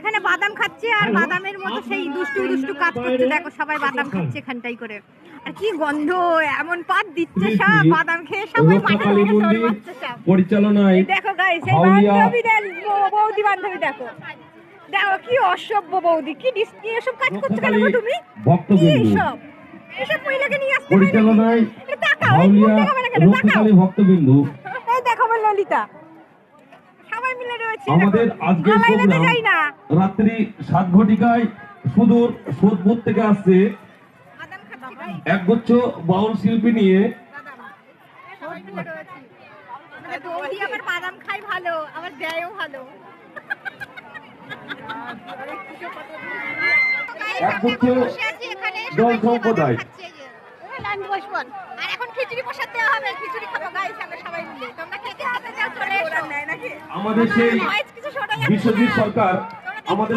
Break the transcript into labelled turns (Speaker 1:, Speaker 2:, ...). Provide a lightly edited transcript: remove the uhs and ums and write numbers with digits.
Speaker 1: এখানে বাদাম খাচ্ছে আর বাদামের মতো সেই দুষ্টু দুষ্টু কাজ করছে। দেখো সবাই বাদাম খাচ্ছে এখানটাই করে। আর কি গন্ধ, এমন পাত দিচ্ছে সব বাদাম খেয়ে সবাই মাথা থেকে সরে যাচ্ছে সব।
Speaker 2: পরিচালনায়
Speaker 1: দেখো গাইস এই বান্ধবীদের বৌদি বান্ধবী দেখো, দেখো কি অসভ্য বৌদি, কি এসব কাজ করছো কেন গো তুমি? কি এসব এসব মহিলাকে নিয়ে আসতে
Speaker 2: পরিচালনায়
Speaker 1: তাকাও, এই মুখ দেখাবে না কেন? তাকাও,
Speaker 2: ভক্তবিন্দু
Speaker 1: এই দেখো আমার ললিতা সবাই মিলে রয়েছে।
Speaker 2: আমাদের আজকের প্রোগ্রাম রাত্রি 7 ঘটিকায় সুদূর সোদপুর থেকে আসছে একগুচ্ছ বাউল শিল্পী নিয়ে।
Speaker 1: বৌদি আমার বাদাম খাই ভালো, আমার দেয়ও ভালো।
Speaker 2: একগুচ্ছ দল সম্প্রদায়
Speaker 1: আর এখন খিচুড়ি প্রসাদ দেওয়া হবে, খিচুড়ি খাবো গাইস আমরা সবাই মিলে। তোমরা কে কে খেতে চাও চলে এসো।
Speaker 2: আমাদের সেই বিশ্বজিৎ সরকার আমাদের